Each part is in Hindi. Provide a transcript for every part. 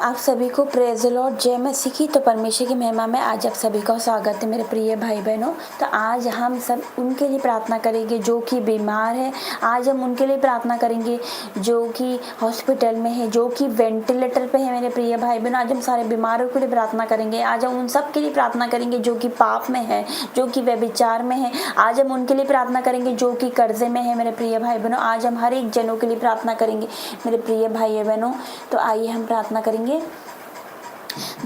आप सभी को प्रेज़ द लॉर्ड, जय मसीह की। तो परमेश्वर की महिमा में आज आप सभी का स्वागत है मेरे प्रिय भाई बहनों। तो आज हम सब उनके लिए प्रार्थना करेंगे जो कि बीमार है। आज हम उनके लिए प्रार्थना करेंगे जो कि हॉस्पिटल में है, जो कि वेंटिलेटर पे है। मेरे प्रिय भाई बहनों, आज हम सारे बीमारों के लिए प्रार्थना करेंगे। आज हम उन सब के लिए प्रार्थना करेंगे जो कि पाप में है, जो कि व्यभिचार में है। आज हम उनके लिए प्रार्थना करेंगे जो कि कर्जे में है। मेरे प्रिय भाई बहनों, आज हम हर एक जनों के लिए प्रार्थना करेंगे मेरे प्रिय भाई बहनों। तो आइए हम प्रार्थना करेंगे।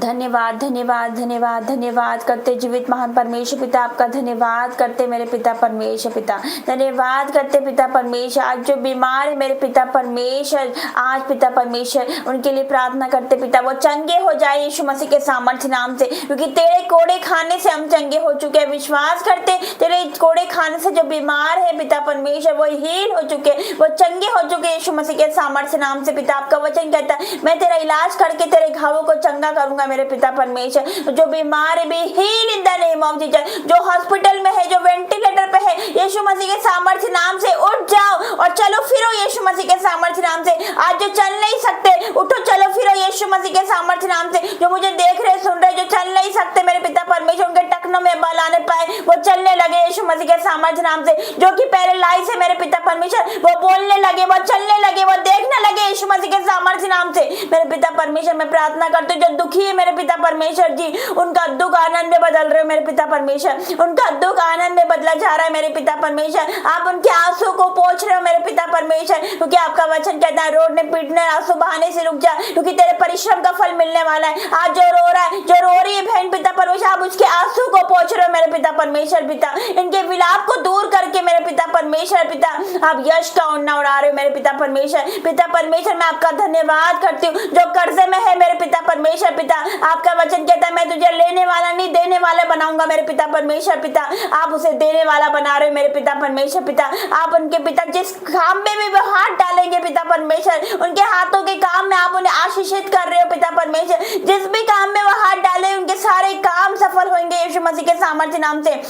धन्यवाद धन्यवाद धन्यवाद धन्यवाद करते जीवित महान परमेश्वर पिता, आपका धन्यवाद करते मेरे पिता परमेश्वर पिता। धन्यवाद करते पिता परमेश्वर, आज जो बीमार है मेरे पिता परमेश्वर, आज पिता परमेश्वर उनके लिए प्रार्थना करते पिता, वो चंगे हो जाए यीशु मसीह के सामर्थ्य नाम से, क्योंकि तेरे कोड़े खाने से हम चंगे हो चुके हैं। विश्वास करते तेरे कोड़े खाने से जो बीमार है पिता परमेश्वर वो हील हो चुके, वो चंगे हो चुके यीशु मसीह के सामर्थ्य नाम से पिता। आपका वचन कहता है मैं तेरा इलाज करके तेरे घावों को चंगा करूंगा मेरे पिता परमेश्वर। जो बीमार है be heal in the name of Jesus, जो हॉस्पिटल में है, जो वेंटिलेटर पे है, यीशु मसीह के सामर्थ्य नाम से उठ जाओ और चलो फिरो यीशु मसीह के सामर्थ्य नाम से। आज जो चल नहीं सकते उठो चलो फिरो यीशु मसीह के सामर्थ्य नाम से। जो मुझे देख रहे सुन रहे जो चल नहीं सकते मेरे पिता परमेश्वर, उनके टखनों में बल आने पाए, वो चलने लगे यीशु मसीह के सामर्थ्य नाम से। जो कि पैरालाइज है मेरे पिता परमेश्वर, वो बोलने लगे, वो चलने लगे, वो देखने लगे यीशु मसीह के सामर्थ्य नाम से। मेरे पिता परमेश्वर मैं प्रार्थना करते जो दुखी है मेरे पिता परमेश्वर जी, उनका दुख आनंद में बदल रहे हो मेरे पिता परमेश्वर, उनका दुख आनंद में बदला जा रहा है मेरे पिता परमेश्वर। आप उनके आंसू को पोंछ रहे हो मेरे पिता परमेश्वर, क्योंकि आपका वचन कहता है रोने पीटने आंसू बहाने से रुक जा, क्योंकि तेरे परिश्रम का फल मिलने वाला है। आज जो रो रहा है, जो रो रही है बहन पिता परमेश्वर, आप उसके आंसू को पोंछ रहे हो मेरे पिता परमेश्वर पिता, इनके विलाप को दूर करके मेरे पिता परमेश्वर पिता आप यश का ओढ़ना उड़ा रहे हो मेरे पिता परमेश्वर। पिता परमेश्वर मैं आपका धन्यवाद करती हूँ जो कर्जे में है मेरे पिता परमेश्वर पिता। आपका वचन कहता है मैं तुझे लेने वाला नहीं देने वाला बनाऊंगा मेरे पिता परमेश्वर पिता। आप उसे देने वाला बना रहे हो मेरे पिता परमेश्वर पिता। आप उनके पिता जिस काम में भी वो हाथ डालेंगे पिता परमेश्वर, उनके हाथों के काम में आप उन्हें आशीषित कर रहे हो पिता परमेश्वर। जिस भी काम में वो हाथ डाले उनके सारे काम सफल होंगे यीशु मसीह के सामर्थ्य नाम से।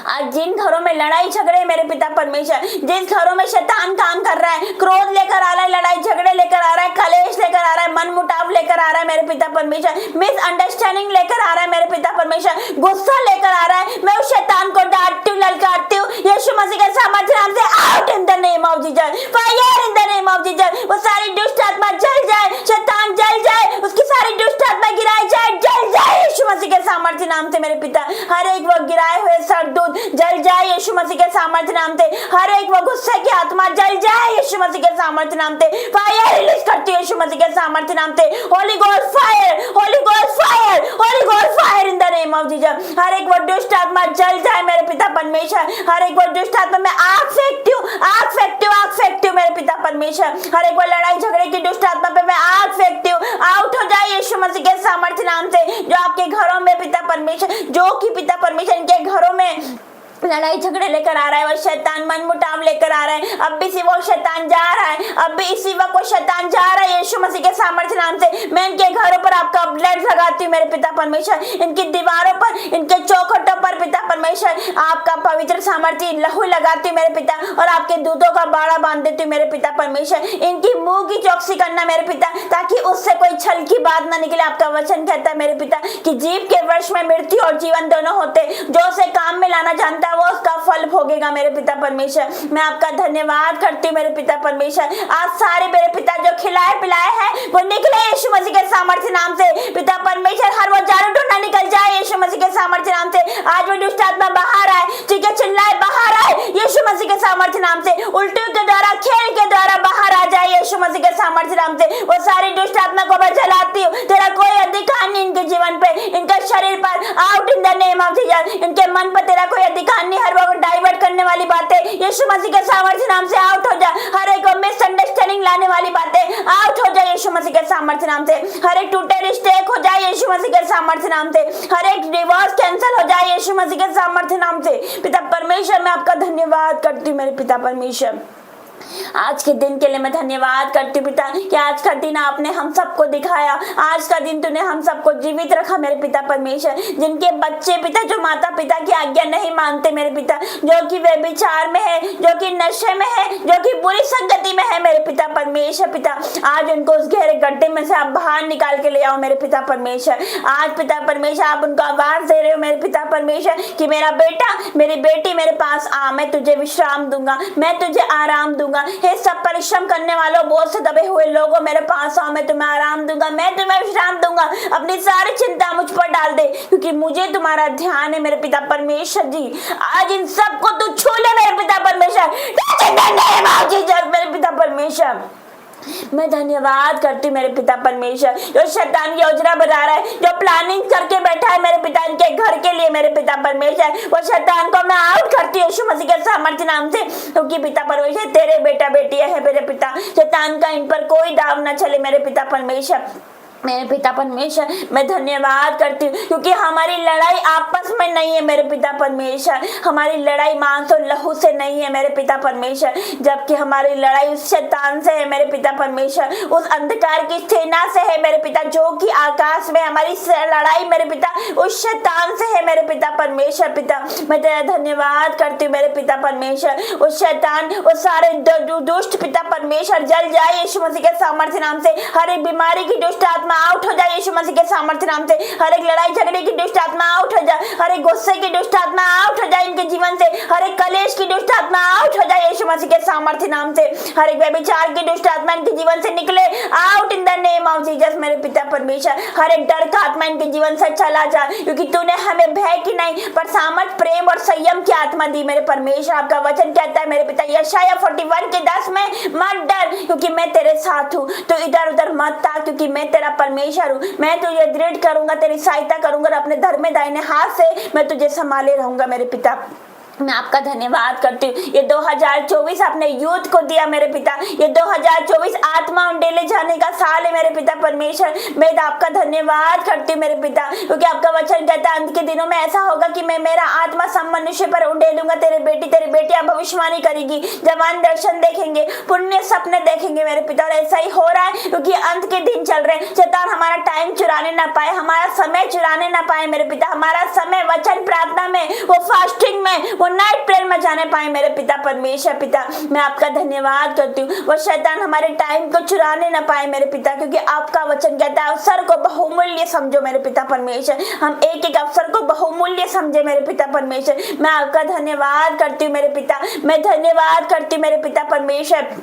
आज जिन घरों में लड़ाई झगड़े मेरे पिता परमेश्वर, जिस घरों में शैतान काम कर रहा है, क्रोध लेकर आ रहा है, लड़ाई झगड़े लेकर आ रहा है, कलेश लेकर आ रहा है, मन मुटाव लेकर आ रहा है मेरे पिता परमेश्वर, मिसअंडरस्टैंडिंग लेकर आ रहा है मेरे पिता परमेश्वर, गुस्सा लेकर आ रहा है, मैं उस शैतान को डांटती हूँ, ललकारती हूँ यीशु मसीह के सामर्थ्य नाम से। Out in the name of Jesus, fire in the name of Jesus. वो सारी दुष्ट आत्मा जल जाए, शैतान जल जाए, उसकी सारी दुष्ट आत्मा गिराई जाए, जल जाए यीशु मसीह के सामर्थ्य नाम से मेरे पिता। हर एक वो गिराए हुए सरदूत जल जाए यीशु मसीह के सामर्थ्य नाम से। हर एक वो गुस्से की आत्मा जल जाए यीशु मसीह के सामर्थ्य नाम से। फायर रिलीज करती है यीशु मसीह के सामर्थ्य नाम से। Holy God fire, holy God fire, holy God fire in the name of Jesus. हर एक वो दुष्ट आत्मा जल जाए मेरे पिता परमेश्वर। हर एक वो दुष्ट आत्मा में आग फेंकती हूँ, आग फेंकती हूँ, आग फेंकती हूँ मेरे पिता परमेश्वर। हर एक वो लड़ाई झगड़े की दुष्ट आत्मा पे मैं आग फेंकती हूँ, आउट हो जाए यीशु मसीह के सामर्थ्य नाम से। जो आपके घरों में पिता परमेश्वर, जो कि पिता परमेश्वर इनके घरों में लड़ाई झगड़े लेकर आ रहा है, वो शैतान मन मुटाव लेकर आ रहा है, अब भी इसी वक्त शैतान जा रहा है, अब भी इसी वक्त वो शैतान जा रहा है यीशु मसीह के सामर्थ्य नाम से। मैं इनके घरों पर आपका ब्लड लगाती हूँ मेरे पिता परमेश्वर, इनकी दीवारों पर, इनके चौखटों पर पिता परमेश्वर आपका पवित्र सामर्थ्य लहू लगाती हूँ मेरे पिता, और आपके दूतों का बाड़ा बांध देती हूँ मेरे पिता परमेश्वर। इनकी मुंह की चौकसी करना मेरे पिता, ताकि उससे कोई छल की बात ना निकले। आपका वचन कहता है मेरे पिता कि जीव के वर्ष में मृत्यु और जीवन दोनों होते, जो उसे काम में लाना जानता है वो उसका फल भोगेगा मेरे पिता परमेश्वर। मैं आपका धन्यवाद करती हूँ मेरे पिता परमेश्वर। आज सारे मेरे पिता जो खिलाए पिलाए हैं वो निकले यीशु मसीह के सामर्थ्य नाम से पिता परमेश्वर। हर वो जादू टोना निकल जाए यीशु मसीह के सामर्थ्य नाम से। आज वो दुष्ट आत्मा बाहर आए, चीखे चिल्लाए बाहर आए यीशु मसीह के सामर्थ्य नाम से। उल्टियों के द्वारा, खेल के द्वारा बाहर आ जाए यीशु मसीह के सामर्थ्य नाम से। वो सारी दुष्ट आत्मा को मैं जलाती हूँ, तेरा कोई अधिकार नहीं इनके जीवन पे, इनका शरीर पर, out in the name of Jesus. इनके मन पर तेरा कोई अधिकार नहीं, हर वक्त डाइवर्ट करने वाली बातें यीशु मसीह के सामर्थ्य नाम से आउट हो जाए। हर एक मिसअंडरस्टैंडिंग लाने वाली बातें आउट हो जाए यीशु मसीह के सामर्थ्य नाम से। हर एक टूटे रिश्ते एक हो जाए यीशु मसीह के सामर्थ्य नाम से। हर एक डिवोर्स कैंसिल हो जाए यीशु मसीह के सामर्थ्य नाम से। पिता परमेश्वर मैं आपका धन्यवाद करती हूँ मेरे पिता परमेश्वर। आज के दिन के लिए मैं धन्यवाद करती हूँ पिता कि आज का दिन आपने हम सबको दिखाया, आज का दिन तूने हम सबको जीवित रखा मेरे पिता परमेश्वर। जिनके बच्चे पिता जो माता पिता की आज्ञा नहीं मानते मेरे पिता, जो कि व्यभिचार में है, जो कि नशे में है, जो कि बुरी संगति में है मेरे पिता परमेश्वर पिता, आज उनको उस गहरे गड्ढे में से आप बाहर निकाल के ले आओ मेरे पिता परमेश्वर। आज पिता परमेश्वर आप उनको आवाज दे रहे हो मेरे पिता परमेश्वर कि मेरा बेटा मेरी बेटी मेरे पास आ, मैं तुझे विश्राम दूंगा, मैं तुझे आराम दूंगा। हे सब परिश्रम करने वालों, बोझ से दबे हुए लोगों मेरे पास आओ, मैं तुम्हें आराम दूंगा, मैं तुम्हें विश्राम दूंगा। अपनी सारी चिंता मुझ पर डाल दे क्योंकि मुझे तुम्हारा ध्यान है मेरे पिता परमेश्वर जी। आज इन सबको तू छू ले मेरे पिता परमेश्वर, मेरे पिता परमेश्वर। मैं धन्यवाद करती हूँ मेरे पिता परमेश्वर। जो शैतान योजना बना रहा है, जो प्लानिंग करके बैठा है मेरे पिता इनके घर के लिए मेरे पिता परमेश्वर, वो शैतान को मैं आउट करती हूँ यीशु मसीह के सामर्थ्य नाम से, क्योंकि पिता परमेश्वर तेरे बेटा बेटियां है मेरे पिता। शैतान का इन पर कोई दाव न चले मेरे पिता परमेश्वर। मेरे पिता परमेश्वर मैं धन्यवाद करती हूँ क्योंकि हमारी लड़ाई आपस में नहीं है मेरे पिता परमेश्वर, हमारी लड़ाई मांस और लहू से नहीं है मेरे पिता परमेश्वर, जबकि हमारी लड़ाई उस शैतान से है मेरे पिता परमेश्वर, उस अंधकार की सेना से है मेरे पिता जो कि आकाश में। हमारी लड़ाई मेरे पिता उस शैतान से है मेरे पिता परमेश्वर पिता। मैं तेरा धन्यवाद करती हूँ मेरे पिता परमेश्वर। उस शैतान उस सारे दुष्ट पिता परमेश्वर जल जाए यीशु मसीह के सामर्थ्य नाम से। हर एक बीमारी की दुष्ट आत्मा आउट हो जाए यीशु मसीह के सामर्थ्य नाम से। हर एक लड़ाई झगड़े की दुष्ट आत्मा आउट हो जाए, हर एक गुस्से की दुष्ट आत्मा आउट हो जाए इनके जीवन से, हर एक कलेश की दुष्ट आत्मा आउट हो जाए यीशु मसीह के सामर्थ्य नाम से। हर एक व्यभिचार की दुष्ट आत्मा इनके जीवन से निकले out in the name of Jesus मेरे पिता परमेश्वर। हर एक डर का आत्मा इनके जीवन से चला जाए क्योंकि तूने हमें भय की नहीं पर सामर्थ प्रेम और संयम की आत्मा दी मेरे परमेश्वर। आपका वचन कहता है मेरे पिता यशायाह 41:10 में, मत डर क्योंकि मैं तेरे साथ हूँ, तो इधर उधर मत ताक क्योंकि मैं तेरा परमेश्वर हूँ। मैं तुझे दृढ़ करूंगा, तेरी सहायता करूंगा और अपने धर्म में दाहिने हाथ से मैं तुझे संभाले रहूंगा मेरे पिता। मैं आपका धन्यवाद करती हूँ। ये 2024 आपने यूथ को दिया मेरे पिता, ये 2024 आत्मा उंडेले जाने का साल है मेरे पिता परमेश्वर। मैं आपका धन्यवाद करती हूँ मेरे पिता क्योंकि आपका वचन कहता है अंत के दिनों में ऐसा होगा कि मैं मेरा आत्मा सब मनुष्य पर उंडेलूंगा। तेरी बेटी अब भविष्यवाणी करेगी, जवान दर्शन देखेंगे, पुण्य सपने देखेंगे मेरे पिता। और ऐसा ही हो रहा है क्योंकि अंत के दिन चल रहे हैं। शैतान हमारा टाइम चुराने ना पाए, हमारा समय चुराने ना पाए मेरे पिता। हमारा समय वचन प्रार्थना में, वो फास्टिंग में, वो नाइट प्रेयर में जाने पाए मेरे पिता परमेश्वर पिता। मैं आपका धन्यवाद करती हूँ। वो शैतान हमारे टाइम को चुराने ना पाए मेरे पिता क्योंकि आपका वचन कहता है अवसर को बहुमूल्य समझो मेरे पिता परमेश्वर। हम एक एक अवसर को बहुमूल्य समझे मेरे पिता परमेश्वर। मैं आपका धन्यवाद करती हूँ मेरे पिता, मैं धन्यवाद करती हूँ मेरे पिता परमेश्वर।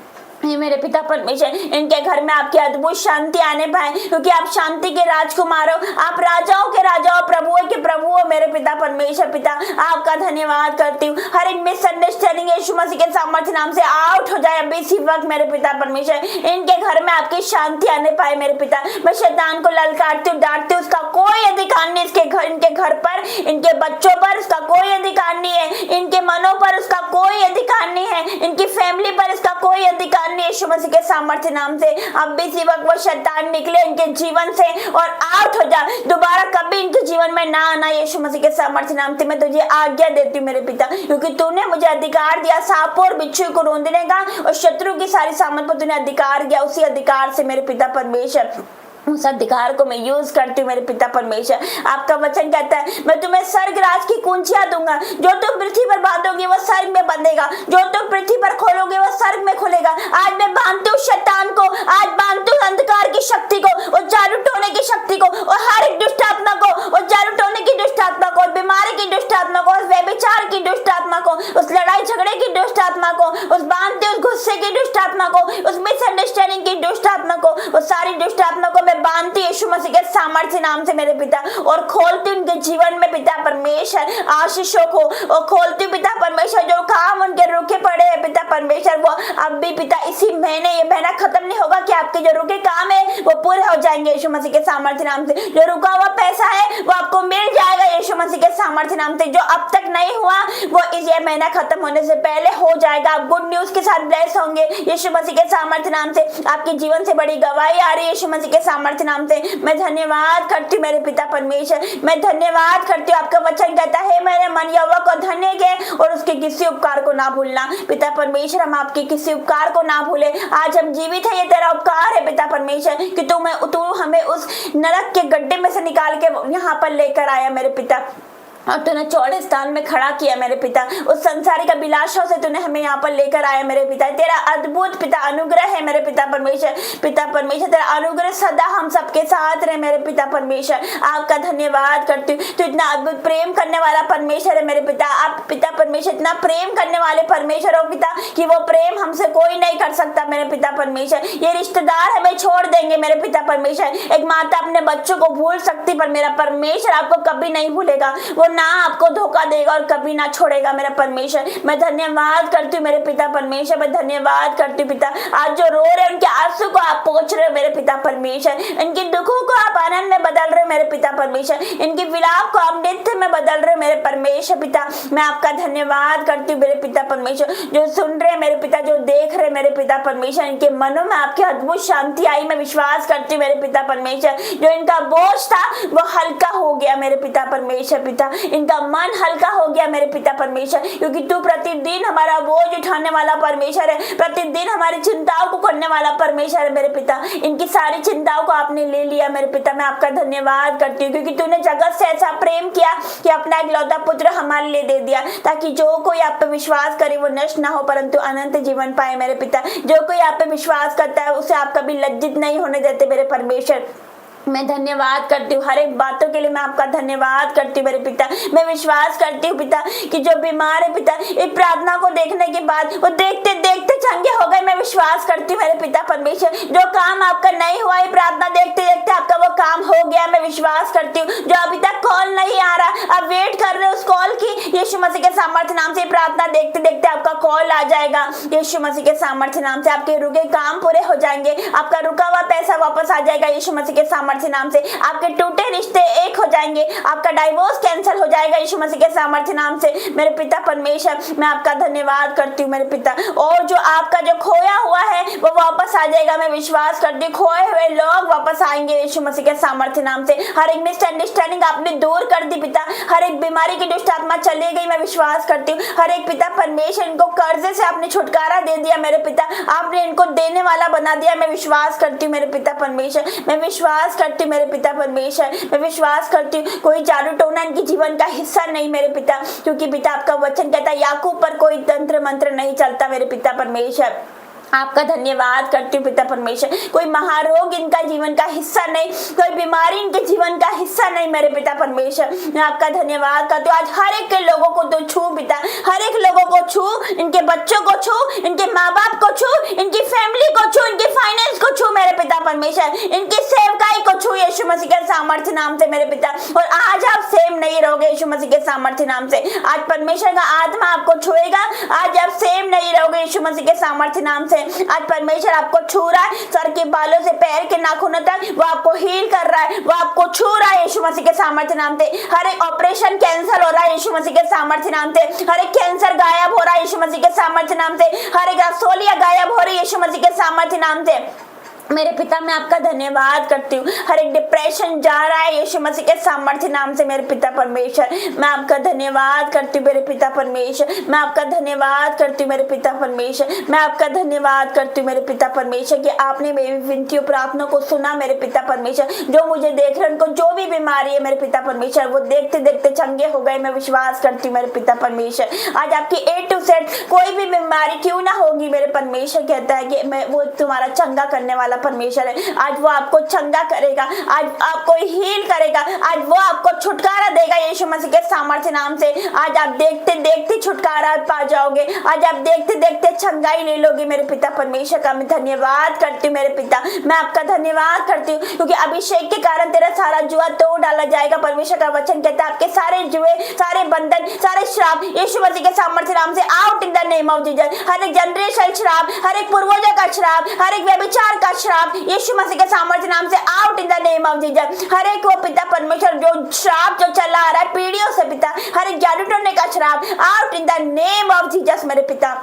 मेरे पिता परमेश्वर इनके घर में आपकी अद्भुत शांति आने पाए क्योंकि आप शांति के राजकुमार हो, आप राजाओं के राजा हो, प्रभुओं के प्रभु हो मेरे पिता परमेश्वर पिता। आपका धन्यवाद करती हूँ। हर एक मिसअंडरस्टैंडिंग यीशु मसीह के सामर्थ्य नाम से आउट हो जाए अभी इसी वक्त मेरे पिता परमेश्वर। इनके घर में आपकी शांति आने पाए मेरे पिता। मैं शैतान को ललकारती हूँ, डांटती हूँ, उसका कोई अधिकार नहीं इसके घर, इनके घर पर, इनके बच्चों पर उसका कोई अधिकार नहीं है, इनके मनों पर उसका कोई अधिकार नहीं है, इनकी फैमिली पर इसका कोई अधिकार यीशु मसीह के सामर्थ्य नाम से। अब भी इसी वक्त वो शैतान निकले इनके जीवन से और आउट हो जा, दोबारा कभी इनके जीवन में ना आना यीशु मसीह के सामर्थ्य नाम से। मैं तुझे आज्ञा देती हूँ मेरे पिता क्योंकि तूने मुझे अधिकार दिया सांपों और बिच्छू को रोंदने का और शत्रु की सारी सामर्थ पर तूने अधिकार दिया। उसी अधिकार से मेरे पिता परमेश्वर उस अधिकार को मैं यूज करती हूँ मेरे पिता परमेश्वर। आपका वचन कहता है मैं तुम्हें स्वर्ग राज की कुंजियां दूंगा, जो तुम पृथ्वी पर बांधोगे वो स्वर्ग में बंधेगा, जो तुम पृथ्वी पर खोलोगे वो स्वर्ग में खुलेगा। आज मैं बांधती हूँ शैतान को, आज बांधती हूँ अंधकार की शक्ति को, वो जादू टोने की शक्ति को, और हर एक दुष्ट आत्मा को, वो जादू टोने की दुष्ट आत्मा को, बीमारी की दुष्ट आत्मा को, उस व्यभिचार की दुष्ट आत्मा को, उस लड़ाई झगड़े की दुष्ट आत्मा को, उस बांधते उस गुस्से की दुष्ट आत्मा को, उस मिसअंडरस्टैंडिंग की दुष्ट आत्मा को, उस सारी दुष्ट आत्मा को मैं बांधती यीशु मसीह के सामर्थ्य नाम से मेरे पिता और खोलती उनके जीवन में पिता परमेश्वर आशीषों को, और खोलती पिता परमेश्वर जो काम उनके रुके पड़े हैं पिता परमेश्वर वो अब भी पिता इसी महीने, ये महीना खत्म नहीं होगा कि आपके जो रुके काम है वो पूरे हो जाएंगे यीशु मसीह के सामर्थ्य नाम से। जो रुका हुआ पैसा है वो आपको मिल जाएगा यीशु मसीह के सामर्थ्य नाम से। जो अब तक नहीं हुआ वो इस ये महीना खत्म होने से पहले हो जाएगा। आप गुड न्यूज के साथ ब्लेस होंगे यीशु मसीह के सामर्थ्य नाम से। आपके जीवन से बड़ी गवाही आ रही है यीशु मसीह के सामर्थ्य सामर्थ्य नाम से मैं धन्यवाद करती हूँ मेरे पिता परमेश्वर। मैं धन्यवाद करती हूँ, आपका वचन कहता है मेरे मन यहोवा को धन्य के और उसके किसी उपकार को ना भूलना। पिता परमेश्वर, हम आपके किसी उपकार को ना भूले। आज हम जीवित है, ये तेरा उपकार है पिता परमेश्वर कि तू हमें उस नरक के गड्ढे में से निकाल के यहाँ पर लेकर आया मेरे पिता, और तूने चौड़े स्थान में खड़ा किया मेरे पिता। उस संसारिक अभिलाषाओं से तूने हमें यहाँ पर लेकर आया मेरे पिता। तेरा अद्भुत पिता अनुग्रह है मेरे पिता परमेश्वर। पिता परमेश्वर, तेरा अनुग्रह सदा हम सबके साथ रहे मेरे पिता परमेश्वर। आपका धन्यवाद करती हूँ। तू इतना अद्भुत प्रेम करने वाला परमेश्वर है मेरे पिता। आप पिता परमेश्वर इतना प्रेम करने वाले परमेश्वर हो पिता कि वो प्रेम हमसे कोई नहीं कर सकता मेरे पिता परमेश्वर। ये रिश्तेदार हमें छोड़ देंगे मेरे पिता परमेश्वर। एक माता अपने बच्चों को भूल सकती, पर मेरा परमेश्वर आपको कभी नहीं भूलेगा। वो ना आपको धोखा देगा और कभी ना छोड़ेगा मेरा परमेश्वर। मैं धन्यवाद करती हूँ मेरे पिता परमेश्वर। मैं धन्यवाद करती हूँ पिता। आज जो रो रहे हैं उनके आंसू को आप पोंछ रहे हो मेरे पिता परमेश्वर। इनके दुखों को आप आनंद में बदल रहे हो मेरे पिता परमेश्वर। इनकी विलाप को आप नृत्य में बदल रहे हो मेरे परमेश्वर पिता। मैं आपका धन्यवाद करती हूँ मेरे पिता परमेश्वर। जो सुन रहे मेरे पिता, जो देख रहे मेरे पिता परमेश्वर, इनके मनों में आपकी अद्भुत शांति आई। मैं विश्वास करती हूँ मेरे पिता परमेश्वर। जो इनका बोझ था वो हल्का हो गया मेरे पिता परमेश्वर पिता। इनका मन हल्का हो गया मेरे पिता परमेश्वर, क्योंकि तू प्रतिदिन हमारा बोझ उठाने वाला परमेश्वर है। प्रतिदिन हमारी चिंताओं को करने वाला परमेश्वर है मेरे पिता। इनकी सारी चिंताओं को आपने ले लिया मेरे पिता। मैं आपका धन्यवाद करती हूँ, क्योंकि तूने जगत से ऐसा प्रेम किया कि अपना इकलौता पुत्र हमारे लिए दे दिया, ताकि जो कोई आप पे विश्वास करे वो नष्ट ना हो परंतु अनंत जीवन पाए मेरे पिता। जो कोई आप पे विश्वास करता है उसे आप कभी लज्जित नहीं होने देते मेरे परमेश्वर। मैं धन्यवाद करती हूँ हर एक बातों के लिए। मैं आपका धन्यवाद करती हूँ मेरे पिता। मैं विश्वास करती हूँ पिता कि जो बीमार है पिता, इस प्रार्थना को देखने के बाद वो देखते देखते चंगे हो गए। मैं विश्वास करती हूँ मेरे पिता परमेश्वर। जो काम आपका नहीं हुआ, ये प्रार्थना देखते देखते आपका वो काम हो गया। मैं विश्वास करती हूँ जो अभी तक कॉल नहीं आ रहा, आप वेट कर रहे हो उस कॉल की, यीशु मसीह के सामर्थ्य नाम से प्रार्थना देखते देखते आपका कॉल आ जाएगा। यीशु मसीह के सामर्थ्य नाम से आपके रुके काम पूरे हो जाएंगे। आपका रुका हुआ पैसा वापस आ जाएगा यीशु मसीह के सामर्थ्य नाम से। आपके टूटे रिश्ते एक हो जाएंगे। आपका डाइवोर्स कैंसिल हो जाएगा यीशु मसीह के सामर्थ्य नाम से मेरे पिता परमेश्वर। मैं आपका धन्यवाद करती हूँ मेरे पिता। और जो आपका जो खोया हुआ है वो वापस आ जाएगा। मैं विश्वास करती हूँ खोए हुए लोग वापस आएंगे यीशु मसीह के सामर्थ्य नाम से। हर एक मिसअंडरस्टैंडिंग आपने दूर कर दी पिता। हर एक बीमारी की दुष्ट आत्मा चली गई। मैं विश्वास करती हूँ हर एक पिता परमेश्वर, इनको कर्जे से आपने छुटकारा दे दिया मेरे पिता। आपने इनको देने वाला बना दिया। मैं विश्वास करती हूँ मेरे पिता परमेश्वर। मैं विश्वास करती हूँ मेरे पिता परमेश्वर। मैं विश्वास करती हूँ कोई जादू टोना इनके जीवन का हिस्सा नहीं मेरे पिता, क्योंकि पिता आपका वचन कहता है याकूब पर कोई तंत्र मंत्र नहीं चलता मेरे पिता परमेश्वर। आपका धन्यवाद करती हूँ पिता परमेश्वर। कोई महारोग इनका जीवन का हिस्सा नहीं, कोई बीमारी इनके जीवन का हिस्सा नहीं मेरे पिता परमेश्वर। मैं आपका धन्यवाद करती हूँ। आज हर एक के लोगों को तो छू पिता, हर एक लोगों को छू, इनके बच्चों को छू, इनके माँ बाप को छू, इनकी फैमिली को छू, इनके फाइनेंस को छू मेरे पिता परमेश्वर, इनकी सेवकाई को छू यीशु मसीह के सामर्थ्य नाम से मेरे पिता। और आज आप सेम नहीं रहोगे यीशु मसीह के सामर्थ्य नाम से। आज परमेश्वर का आत्मा आपको छुएगा। आज आप सेम नहीं रहोगे यीशु मसीह के सामर्थ्य नाम से। आज परमेश्वर आपको छू रहा है, सर के बालों से पैर के नाखूनों तक वो आपको हील कर रहा है, वो आपको छू रहा है यीशु मसीह के सामर्थ्य नाम से। हर एक ऑपरेशन कैंसिल हो रहा है यीशु मसीह के सामर्थ्य नाम से। हर एक कैंसर गायब हो रहा है यीशु मसीह के सामर्थ्य नाम से। हर एक रसोलिया गायब हो रही है यीशु मसीह के सामर्थ्य नाम से मेरे पिता। मैं आपका धन्यवाद करती हूँ। हर एक डिप्रेशन जा रहा है यीशु मसीह के सामर्थ्य नाम से मेरे पिता परमेश्वर। मैं आपका धन्यवाद करती हूँ मेरे पिता परमेश्वर। मैं आपका धन्यवाद करती हूँ मेरे पिता परमेश्वर। मैं आपका धन्यवाद करती हूँ मेरे पिता परमेश्वर कि आपने मेरी विनतियों प्रार्थना को सुना मेरे पिता परमेश्वर। जो मुझे देख रहे उनको जो भी बीमारी है मेरे पिता परमेश्वर वो देखते देखते चंगे हो गए। मैं विश्वास करती हूँ मेरे पिता परमेश्वर। आज आपकी A to Z कोई भी बीमारी क्यों ना होगी मेरे परमेश्वर कहता है कि मैं वो तुम्हारा चंगा करने वाला परमेश्वर है। आज वो आपको चंगा करेगा, आज आपको हील करेगा, आज वो आपको छुटकारा देगा यीशु मसीह के सामर्थ्य नाम से। आज आप देखते देखते छुटकारा पा जाओगे। आज आप देखते देखते चंगाई ले लोगे मेरे पिता परमेश्वर का। मैं धन्यवाद करती हूँ मेरे पिता। मैं आपका धन्यवाद करती हूँ क्योंकि अभिषेक के कारण तेरा सारा जुआ तोड़ डाला जाएगा। परमेश्वर का वचन कहता है आपके सारे जुए, सारे बंधन, सारे श्राप यीशु मसीह के सामर्थ्य नाम से out in the name of Jesus. हर एक जनरेशन श्राप, हर एक पूर्वजों का श्राप, हर एक व्यभिचार का श्राप यीशु मसीह के सामर्थ्य नाम से out in the name of Jesus. हर एक वो पिता परमेश्वर जो श्राप जो चला आ रहा है पीढ़ियों से पिता, हर एक जादू टोने का श्राप out in the name of Jesus मेरे पिता।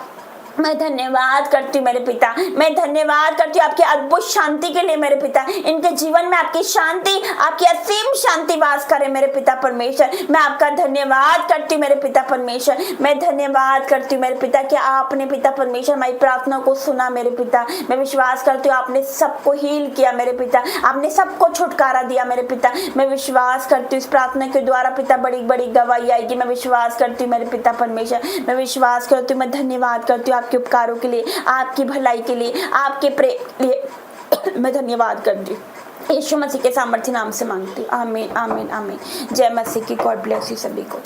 मैं धन्यवाद करती हूँ मेरे पिता, मैं धन्यवाद करती हूँ आपकी अद्भुत शांति के लिए मेरे पिता। इनके जीवन में आपकी शांति, आपकी असीम शांति वास करे मेरे पिता परमेश्वर। मैं आपका धन्यवाद करती हूँ मेरे पिता परमेश्वर। मैं धन्यवाद करती हूँ मेरे पिता कि आपने पिता परमेश्वर हमारी प्रार्थना को सुना मेरे पिता। मैं विश्वास करती हूँ आपने सबको हील किया मेरे पिता, आपने सबको छुटकारा दिया मेरे पिता। मैं विश्वास करती हूँ इस प्रार्थना के द्वारा पिता बड़ी बड़ी गवाही आएगी। मैं विश्वास करती हूँ मेरे पिता परमेश्वर, मैं विश्वास करती हूँ, मैं धन्यवाद करती हूँ आपके उपकारों के लिए, आपकी भलाई के लिए, आपके प्रेम के लिए मैं धन्यवाद करती हूँ। यीशु मसीह के सामर्थ्य नाम से मांगती हूँ, आमीन आमीन आमीन। जय मसीह की। गॉड ब्लेस यू सभी को।